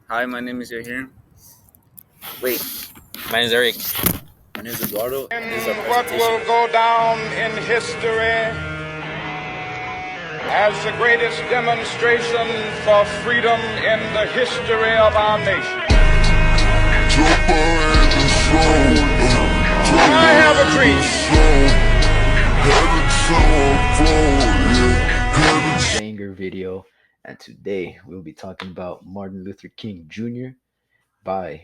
Hi, my name is Yahir. Wait, my name's Eric. My name is Eduardo, and this is our What presentation. will go down in history as the greatest demonstration for freedom in the history of our nation. I have a dream. Banger video, and today we'll be talking about Martin Luther King Jr. by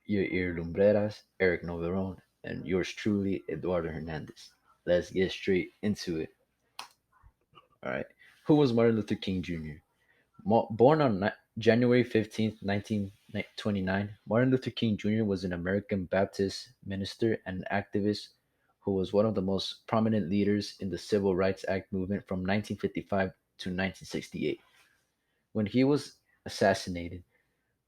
your Lumbreras, Eric Noveron, and yours truly, Eduardo Hernandez. Let's get straight into it. All right. Who was Martin Luther King Jr.? Born on January 15th, 1929, Martin Luther King Jr. was an American Baptist minister and activist who was one of the most prominent leaders in the Civil Rights Act movement from 1955 to 1968. When he was assassinated,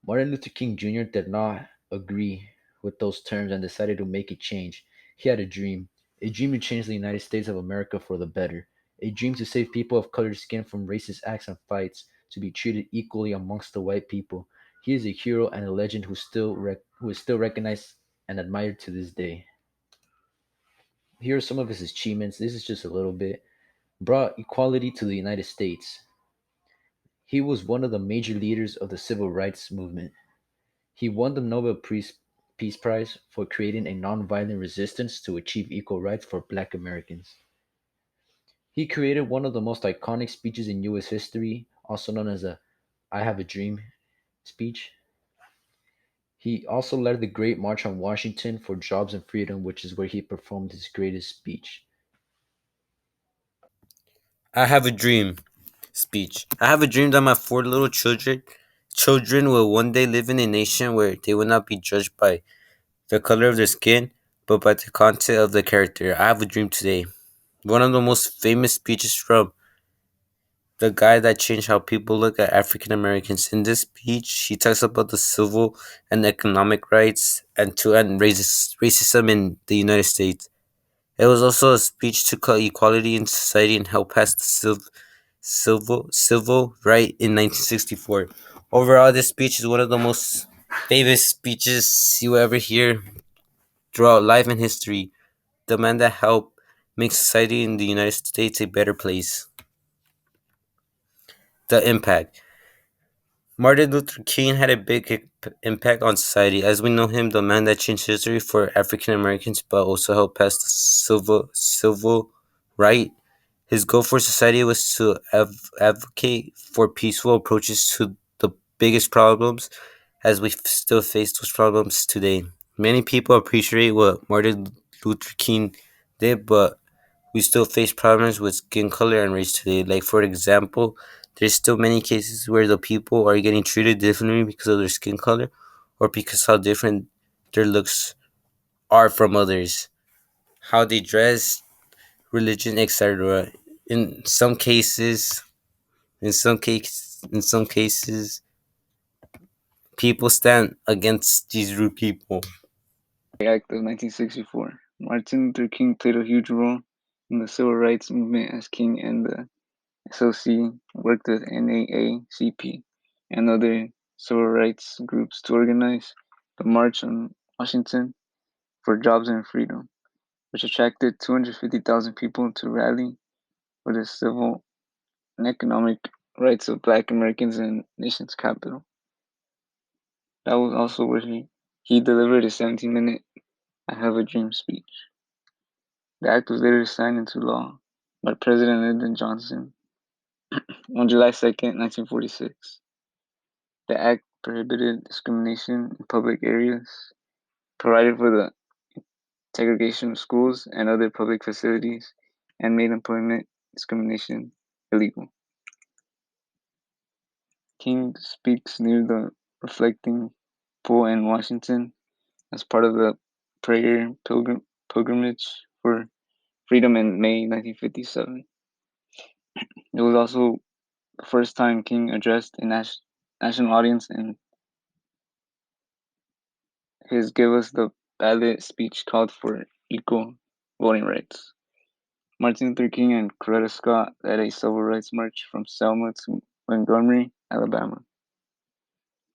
Martin Luther King Jr. did not agree with those terms and decided to make a change. He had a dream to change the United States of America for the better, a dream to save people of colored skin from racist acts and fights, to be treated equally amongst the white people. He is a hero and a legend who is still recognized and admired to this day. Here are some of his achievements. This is just a little bit. Brought equality to the United States. He was one of the major leaders of the civil rights movement. He won the Peace Prize for creating a nonviolent resistance to achieve equal rights for Black Americans. He created one of the most iconic speeches in U.S. history, also known as the I Have a Dream speech. He also led the Great March on Washington for Jobs and Freedom, which is where he performed his greatest speech. I have a dream. Speech. I have a dream that my four little children will one day live in a nation where they will not be judged by the color of their skin, but by the content of their character. I have a dream today. One of the most famous speeches from the guy that changed how people look at African Americans. In this speech, he talks about the civil and economic rights and to end racism in the United States. It was also a speech to call equality in society and help pass the civil right in 1964. Overall, this speech is one of the most famous speeches you will ever hear throughout life and history. The man that helped make society in the United States a better place. The impact. Martin Luther King had a big impact on society. As we know him, the man that changed history for African Americans, but also helped pass the civil right. His goal for society was to advocate for peaceful approaches to the biggest problems, as we still face those problems today. Many people appreciate what Martin Luther King did, but we still face problems with skin color and race today. Like, for example, there's still many cases where the people are getting treated differently because of their skin color or because how different their looks are from others, how they dress, religion, etc. In some cases, in some cases, people stand against these rude people. Act of 1964. Martin Luther King played a huge role in the civil rights movement as King and the SOC worked with NAACP and other civil rights groups to organize the March on Washington for Jobs and Freedom, which attracted 250,000 people to rally for the civil and economic rights of Black Americans in the nation's capital. That was also where he delivered a 17-minute I Have a Dream speech. The act was later signed into law by President Lyndon Johnson on July 2nd, 1946. The act prohibited discrimination in public areas, provided for the segregation of schools and other public facilities, and made employment discrimination illegal. King speaks near the reflecting pool in Washington as part of the prayer pilgrimage for freedom in May 1957. It was also the first time King addressed a national audience, and his Give Us the Ballot speech called for equal voting rights. Martin Luther King and Coretta Scott led a civil rights march from Selma to Montgomery, Alabama.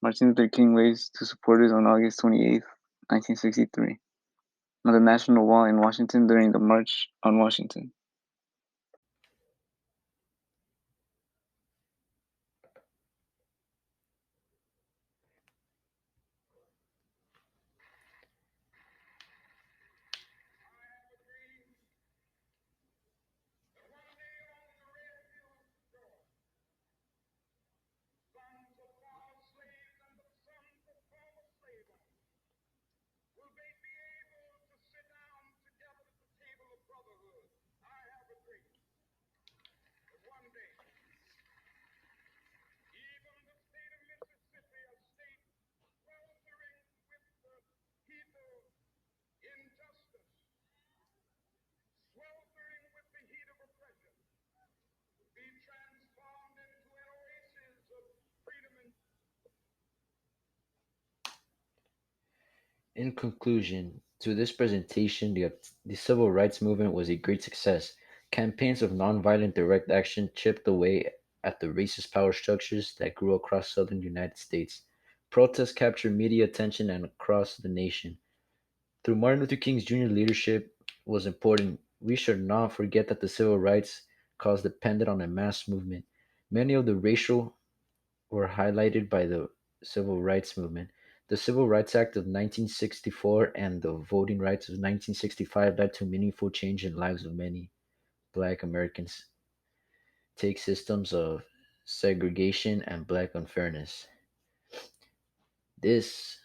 Martin Luther King waves to supporters on August 28th, 1963, on the National Wall in Washington during the March on Washington. In conclusion to this presentation, the civil rights movement was a great success. Campaigns of nonviolent direct action chipped away at the racist power structures that grew across southern United States. Protests captured media attention and across the nation. Through Martin Luther King's Jr. leadership was important, we should not forget that the civil rights cause depended on a mass movement. Many of the racial were highlighted by the civil rights movement. The Civil Rights Act of 1964 and the Voting Rights of 1965 led to meaningful change in lives of many Black Americans. Take systems of segregation and Black unfairness. This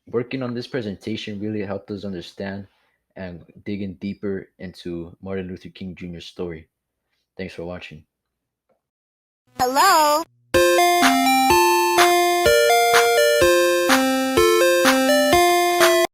working on this presentation really helped us understand and digging deeper into Martin Luther King Jr.'s story. Thanks for watching. Hello.